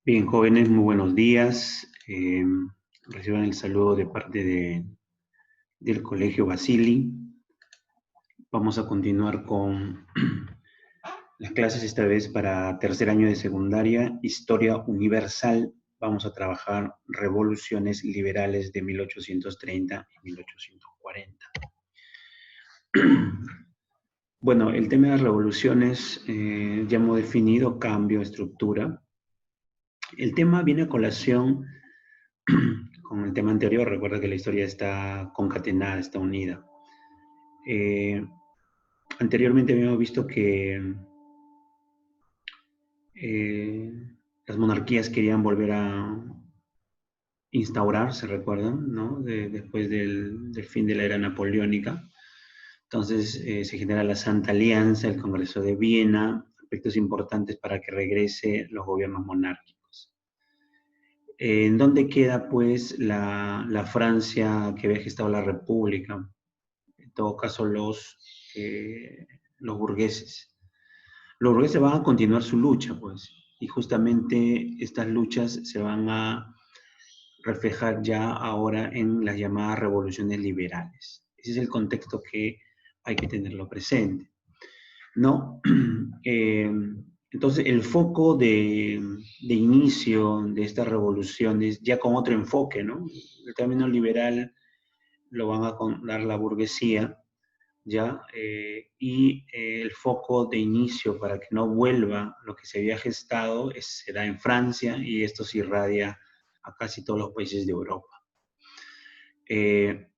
Bien, jóvenes, muy buenos días. Reciban el saludo de parte del Colegio Basili. Vamos a continuar con las clases, esta vez para tercer año de secundaria, Historia Universal. Vamos a trabajar revoluciones liberales de 1830 y 1840. Bueno, el tema de las revoluciones ya hemos definido cambio, estructura. El tema viene a colación con el tema anterior. Recuerda que la historia está concatenada, está unida. Eh, Anteriormente habíamos visto que eh, las monarquías querían volver a instaurar, se recuerdan, ¿no? Después del fin de la era napoleónica. Entonces se genera la Santa Alianza, el Congreso de Viena, aspectos importantes para que regrese los gobiernos monárquicos. ¿En dónde queda, pues, la Francia que había gestado la República? En todo caso, los burgueses. Los burgueses van a continuar su lucha, pues, y justamente estas luchas se van a reflejar ya ahora en las llamadas revoluciones liberales. Ese es el contexto que hay que tenerlo presente, ¿no? Entonces, el foco de inicio de estas revoluciones, ya con otro enfoque, ¿no? El término liberal lo van a dar la burguesía, ¿ya? El foco de inicio para que no vuelva lo que se había gestado será en Francia, y esto se irradia a casi todos los países de Europa. Eh,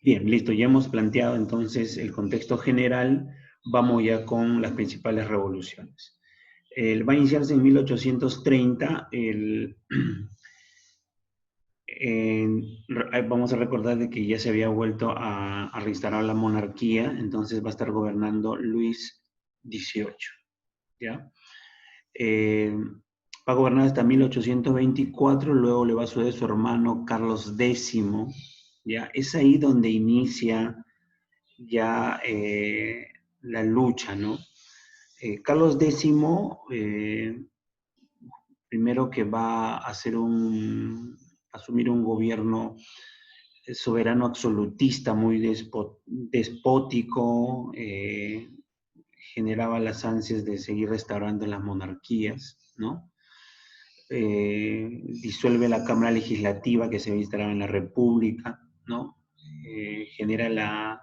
Bien, listo, ya hemos planteado entonces el contexto general. Vamos ya con las principales revoluciones. Va a iniciarse en 1830. Vamos a recordar de que ya se había vuelto a reinstalar la monarquía, entonces va a estar gobernando Luis XVIII, ¿ya? Va a gobernar hasta 1824, luego le va a suceder su hermano Carlos X, ¿ya? Es ahí donde inicia ya la lucha, ¿no? Carlos X, primero que va a asumir un gobierno soberano absolutista, muy despótico, generaba las ansias de seguir restaurando las monarquías, ¿no? Disuelve la Cámara Legislativa que se había instalado en la República, ¿no? Genera la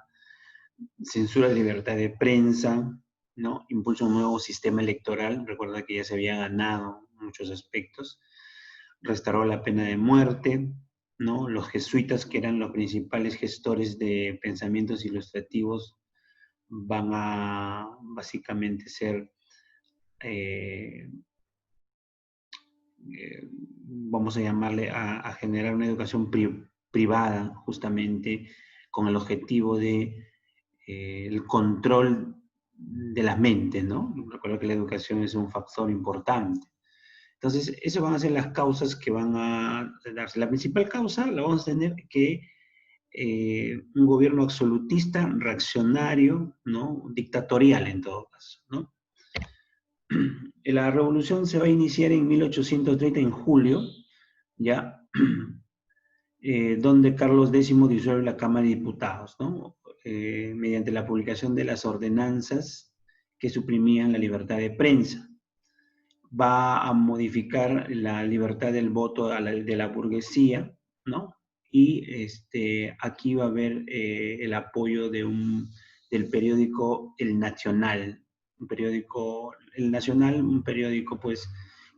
censura de libertad de prensa, ¿no? Impulsa un nuevo sistema electoral. Recuerda que ya se había ganado muchos aspectos. Restauró la pena de muerte, ¿no? Los jesuitas, que eran los principales gestores de pensamientos ilustrativos, van a básicamente ser, vamos a llamarle, a generar una educación privada, justamente con el objetivo de el control de las mentes, ¿no? Recuerdo que la educación es un factor importante. Entonces, esas van a ser las causas que van a darse. La principal causa la vamos a tener que un gobierno absolutista, reaccionario, ¿no? Dictatorial en todo caso, ¿no? La revolución se va a iniciar en 1830, en julio, ¿ya? Donde Carlos X disuelve la Cámara de Diputados, ¿no? Mediante la publicación de las ordenanzas que suprimían la libertad de prensa. Va a modificar la libertad del voto de la burguesía, ¿no? Y aquí va a haber el apoyo del periódico El Nacional, un periódico pues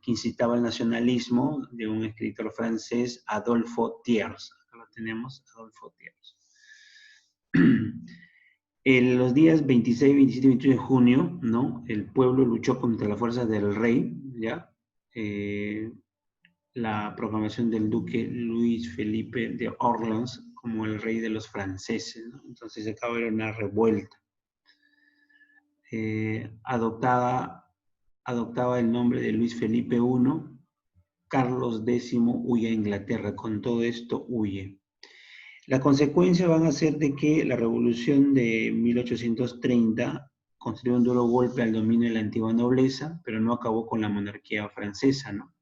que incitaba al nacionalismo, de un escritor francés, Adolphe Thiers. Acá lo tenemos, Adolphe Thiers. En los días 26, 27 y 28 de junio, ¿no? El pueblo luchó contra las fuerzas del rey, ¿ya? La proclamación del duque Luis Felipe de Orleans como el rey de los franceses, ¿no? Entonces acaba de haber una revuelta. Adoptaba el nombre de Luis Felipe I. Carlos X huye a Inglaterra. Con todo esto huye. Las consecuencias van a ser de que la revolución de 1830 construyó un duro golpe al dominio de la antigua nobleza, pero no acabó con la monarquía francesa, ¿no?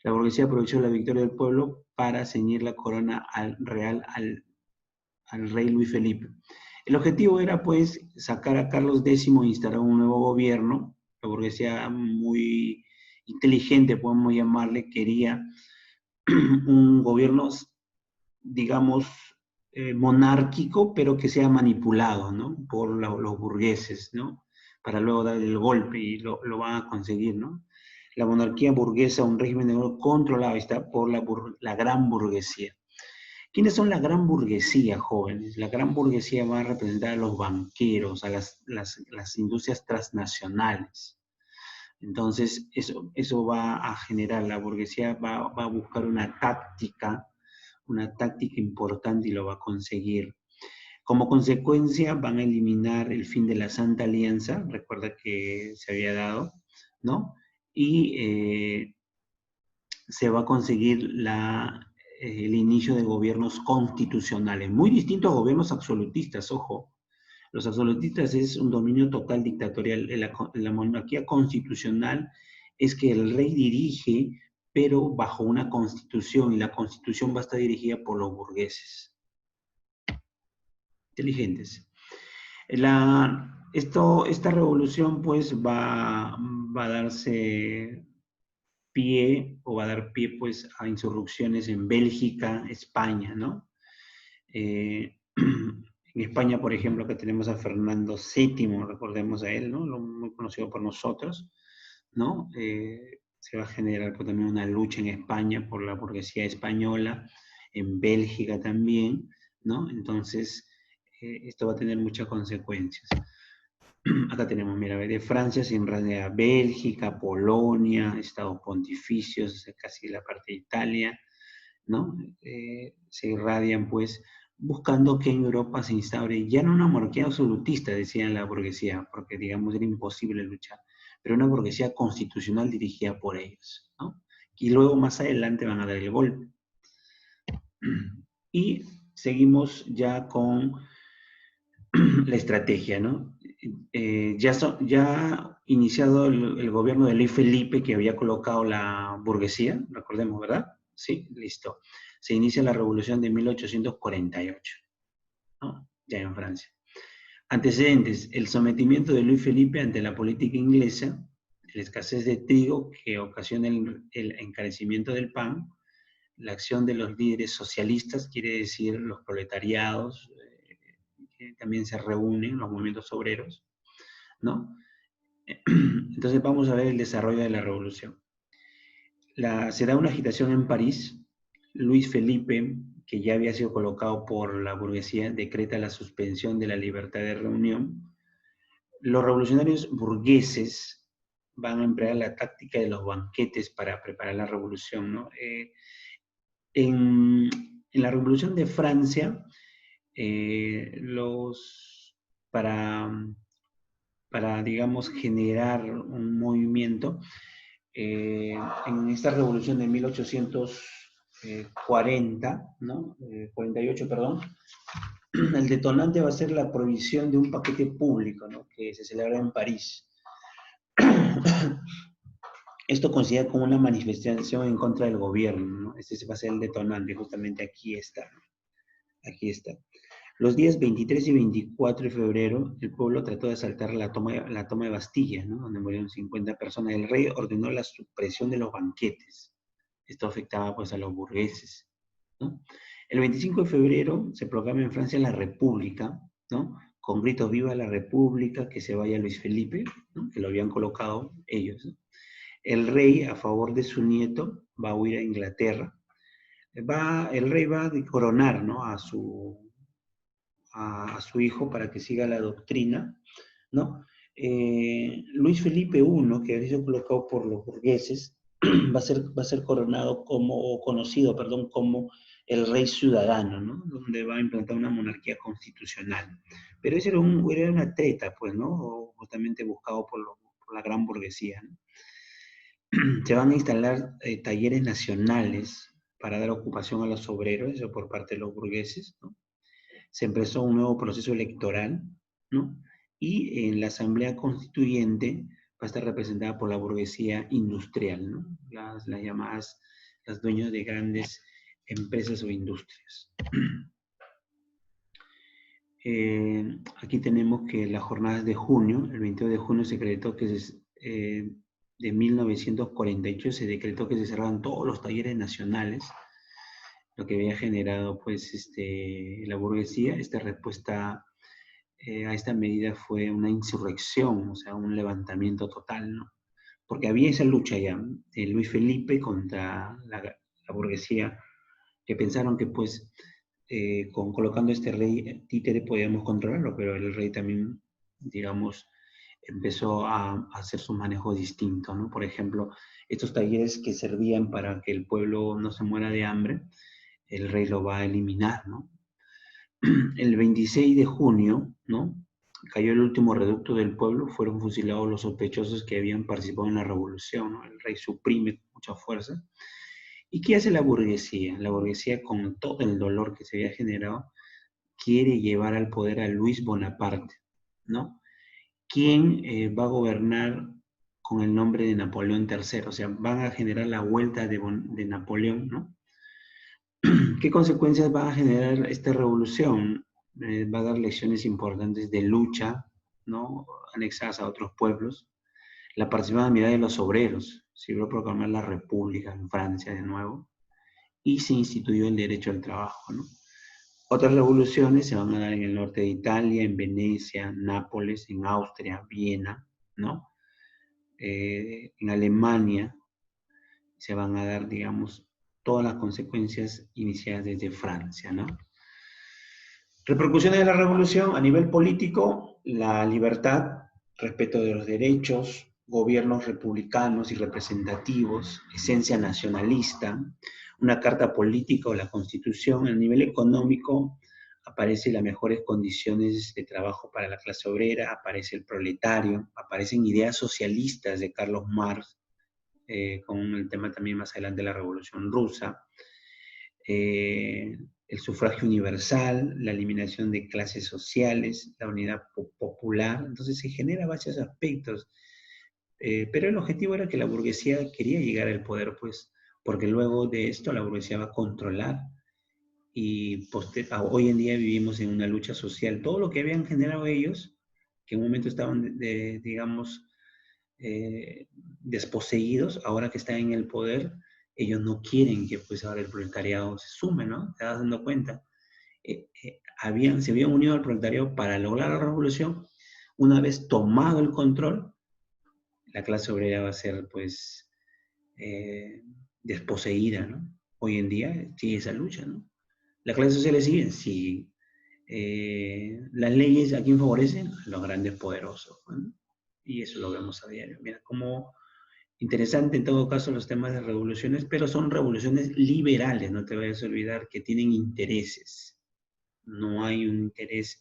La burguesía aprovechó la victoria del pueblo para ceñir la corona real al rey Luis Felipe. El objetivo era, pues, sacar a Carlos X e instalar un nuevo gobierno. La burguesía muy inteligente, podemos llamarle, quería un gobierno, digamos, monárquico, pero que sea manipulado, ¿no? Por los burgueses, ¿no? Para luego dar el golpe y lo van a conseguir, ¿no? La monarquía burguesa, un régimen de gobierno controlado está por la gran burguesía. ¿Quiénes son la gran burguesía, jóvenes? La gran burguesía va a representar a los banqueros, a las industrias transnacionales. Entonces, eso va a generar, la burguesía va a buscar una táctica importante y lo va a conseguir. Como consecuencia, van a eliminar el fin de la Santa Alianza, recuerda que se había dado, ¿no? Y se va a conseguir el inicio de gobiernos constitucionales, muy distintos a gobiernos absolutistas, ojo. Los absolutistas es un dominio total dictatorial. La monarquía constitucional es que el rey dirige, pero bajo una constitución, y la constitución va a estar dirigida por los burgueses. Inteligentes. Esta revolución, pues, va a darse pie, o va a dar pie, pues, a insurrecciones en Bélgica, España, ¿no? En España, por ejemplo, que tenemos a Fernando VII, recordemos a él, ¿no? Muy conocido por nosotros, ¿no? Se va a generar, pues, también una lucha en España por la burguesía española, en Bélgica también, ¿no? Entonces, esto va a tener muchas consecuencias. Acá tenemos, mira, de Francia se irradia a Bélgica, Polonia, Estados Pontificios, casi la parte de Italia, ¿no? Se irradian, pues, buscando que en Europa se instaure ya no una monarquía absolutista, decían la burguesía, porque, digamos, era imposible luchar, pero una burguesía constitucional dirigida por ellos, ¿no? Y luego, más adelante, van a dar el golpe. Y seguimos ya con la estrategia, ¿no? Ya iniciado el gobierno de Luis Felipe, que había colocado la burguesía, recordemos, ¿verdad? Sí, listo. Se inicia la revolución de 1848, ¿no? Ya en Francia. Antecedentes: el sometimiento de Luis Felipe ante la política inglesa, la escasez de trigo que ocasiona el encarecimiento del pan, la acción de los líderes socialistas, quiere decir los proletariados, que también se reúnen, los movimientos obreros, ¿no? Entonces vamos a ver el desarrollo de la revolución. Se da una agitación en París. Luis Felipe, que ya había sido colocado por la burguesía, decreta la suspensión de la libertad de reunión. Los revolucionarios burgueses van a emplear la táctica de los banquetes para preparar la revolución, ¿no? En la Revolución de Francia, para, digamos, generar un movimiento, en esta revolución de 1840, ¿no? 48, perdón, el detonante va a ser la prohibición de un paquete público, ¿no? Que se celebra en París. Esto considera como una manifestación en contra del gobierno, ¿no? Este va a ser el detonante, justamente aquí está, ¿no? Aquí está. Los días 23 y 24 de febrero, el pueblo trató de asaltar la toma de Bastilla, ¿no? Donde murieron 50 personas. El rey ordenó la supresión de los banquetes. Esto afectaba, pues, a los burgueses, ¿no? El 25 de febrero se proclama en Francia la República, ¿no? Con gritos "viva la República", que se vaya Luis Felipe, ¿no? Que lo habían colocado ellos, ¿no? El rey, a favor de su nieto, va a huir a Inglaterra. El rey va a coronar, ¿no? a su hijo para que siga la doctrina, ¿no? Luis Felipe I, que había sido colocado por los burgueses, va a ser coronado conocido, como el rey ciudadano, ¿no? Donde va a implantar una monarquía constitucional. Pero ese era una treta, pues, ¿no? Justamente buscado por la gran burguesía, ¿no? Se van a instalar talleres nacionales para dar ocupación a los obreros, eso por parte de los burgueses, ¿no? Se empezó un nuevo proceso electoral, ¿no? y en la Asamblea Constituyente va a estar representada por la burguesía industrial, ¿no? Las llamadas, los dueños de grandes empresas o industrias. Aquí tenemos que las jornadas de junio, el 22 de junio se decretó que de 1948 se decretó que se cerraban todos los talleres nacionales, lo que había generado pues la burguesía. Esta respuesta a esta medida fue una insurrección, o sea, un levantamiento total, ¿no? Porque había esa lucha ya de Luis Felipe contra la burguesía, que pensaron que pues colocando este rey títere podíamos controlarlo, pero el rey también, digamos, empezó a hacer su manejo distinto, ¿no? Por ejemplo, estos talleres que servían para que el pueblo no se muera de hambre, el rey lo va a eliminar, ¿no? El 26 de junio, ¿no? Cayó el último reducto del pueblo, fueron fusilados los sospechosos que habían participado en la revolución, ¿no? El rey suprime con mucha fuerza. ¿Y qué hace la burguesía? La burguesía, con todo el dolor que se había generado, quiere llevar al poder a Luis Bonaparte, ¿no? ¿Quién va a gobernar con el nombre de Napoleón III? O sea, van a generar la vuelta de Napoleón, ¿no? ¿Qué consecuencias va a generar esta revolución? Va a dar lecciones importantes de lucha, ¿no? Anexadas a otros pueblos. La participabilidad de los obreros. Sirvió a proclamar la República en Francia de nuevo. Y se instituyó el derecho al trabajo, ¿no? Otras revoluciones se van a dar en el norte de Italia, en Venecia, Nápoles, en Austria, Viena, ¿no? En Alemania se van a dar, digamos, todas las consecuencias iniciadas desde Francia, ¿no? Repercusiones de la revolución a nivel político: la libertad, respeto de los derechos, gobiernos republicanos y representativos, esencia nacionalista, una carta política o la constitución. A nivel económico aparecen las mejores condiciones de trabajo para la clase obrera, aparece el proletario, aparecen ideas socialistas de Carlos Marx, con el tema también más adelante de la Revolución Rusa. El sufragio universal, la eliminación de clases sociales, la unidad popular. Entonces se genera varios aspectos, pero el objetivo era que la burguesía quería llegar al poder, pues, porque luego de esto la burguesía va a controlar, y hoy en día vivimos en una lucha social. Todo lo que habían generado ellos, que en un momento estaban, digamos, desposeídos, ahora que están en el poder, ellos no quieren que pues ahora el proletariado se sume, ¿no? Te vas dando cuenta. Se habían unido al proletariado para lograr la revolución. Una vez tomado el control, la clase obrera va a ser pues desposeída, ¿no? Hoy en día sigue esa lucha, ¿no? La clase social sigue, sí. Las leyes, ¿a quién favorecen? A los grandes poderosos, ¿no? Y eso lo vemos a diario. Mira, cómo interesante en todo caso los temas de revoluciones, pero son revoluciones liberales, no te vayas a olvidar, que tienen intereses. No hay un interés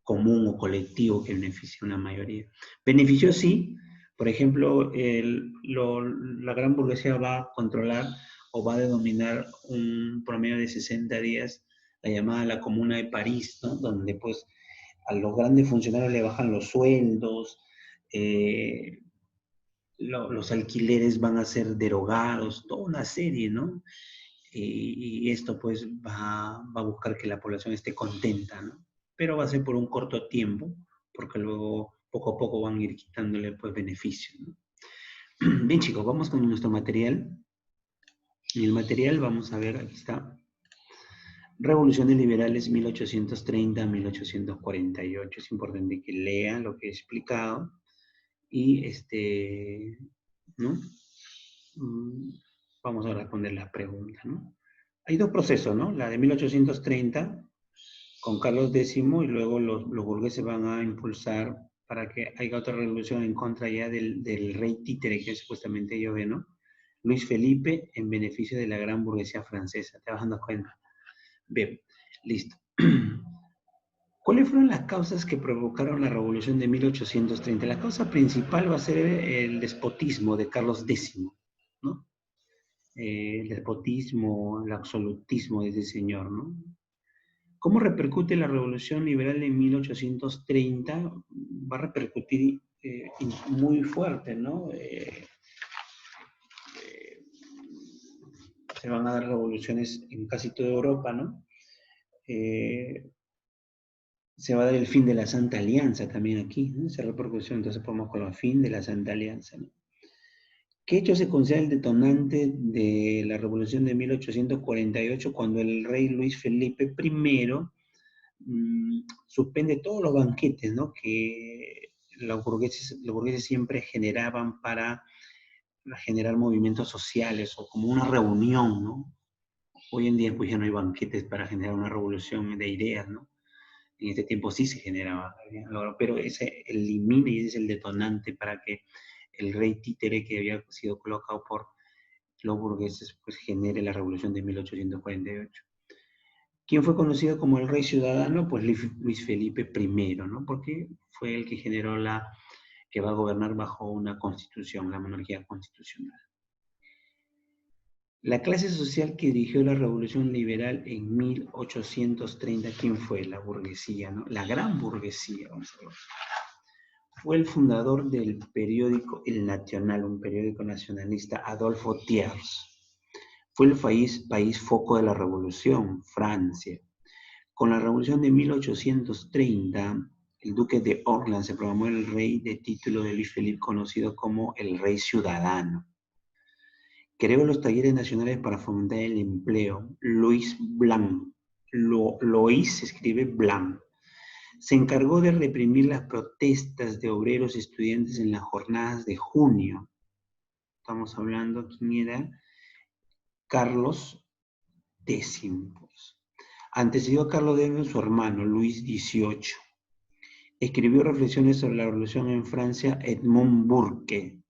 común o colectivo que beneficie a una mayoría. Benefició sí, por ejemplo, la gran burguesía va a controlar o va a dominar un promedio de 60 días, la llamada la Comuna de París, ¿no? Donde pues a los grandes funcionarios le bajan los sueldos, los alquileres van a ser derogados, toda una serie, ¿no? Y esto pues va a buscar que la población esté contenta, ¿no? Pero va a ser por un corto tiempo, porque luego poco a poco van a ir quitándole pues beneficios, ¿no? Bien chicos, vamos con nuestro material. En el material vamos a ver, aquí está, Revoluciones Liberales 1830-1848. Es importante que lean lo que he explicado y ¿no? Vamos a responder las preguntas, ¿no? Hay dos procesos, ¿no? La de 1830 con Carlos X, y luego los burgueses van a impulsar para que haya otra revolución en contra ya del rey títere que supuestamente ellos ven, ¿no? Luis Felipe en beneficio de la gran burguesía francesa. ¿Te vas dando cuenta? Bien, listo. ¿Cuáles fueron las causas que provocaron la revolución de 1830? La causa principal va a ser el despotismo de Carlos X, ¿no? El despotismo, el absolutismo de ese señor, ¿no? ¿Cómo repercute la Revolución Liberal en 1830? Va a repercutir muy fuerte, ¿no? Se van a dar revoluciones en casi toda Europa, ¿no? Se va a dar el fin de la Santa Alianza también aquí, ¿no? Esa repercusión, entonces podemos con el fin de la Santa Alianza, ¿no? ¿Qué hecho se considera el detonante de la Revolución de 1848 cuando el rey Luis Felipe I suspende todos los banquetes, ¿no? Que los burgueses siempre generaban para generar movimientos sociales o como una reunión, ¿no? Hoy en día pues ya no hay banquetes para generar una revolución de ideas, ¿no? En este tiempo sí se generaba, pero ese elimina y ese es el detonante para que el rey títere que había sido colocado por los burgueses pues genere la revolución de 1848. ¿Quién fue conocido como el rey ciudadano? Pues Luis Felipe I, ¿no? Porque fue el que generó que va a gobernar bajo una constitución, la monarquía constitucional. La clase social que dirigió la revolución liberal en 1830, ¿quién fue? La burguesía, ¿no? La gran burguesía, vamos a ver. Fue el fundador del periódico El Nacional, un periódico nacionalista, Adolfo Thiers. Fue el país foco de la revolución, Francia. Con la revolución de 1830, el duque de Orleans se proclamó el rey de título de Luis Felipe, conocido como el rey ciudadano. Creó los talleres nacionales para fomentar el empleo. Louis Blanc. Lois se escribe Blanc. Se encargó de reprimir las protestas de obreros y estudiantes en las jornadas de junio. Estamos hablando, ¿quién era? Carlos X. Antecedió a Carlos X su hermano, Luis XVIII. Escribió reflexiones sobre la revolución en Francia, Edmund Burke.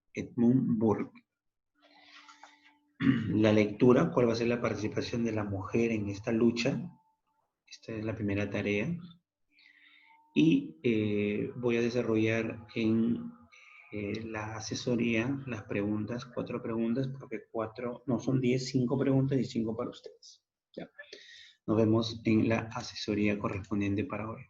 La lectura, ¿cuál va a ser la participación de la mujer en esta lucha? Esta es la primera tarea. Y voy a desarrollar en la asesoría las preguntas, 4 preguntas, porque 5 preguntas y 5 para ustedes. Ya. Nos vemos en la asesoría correspondiente para hoy.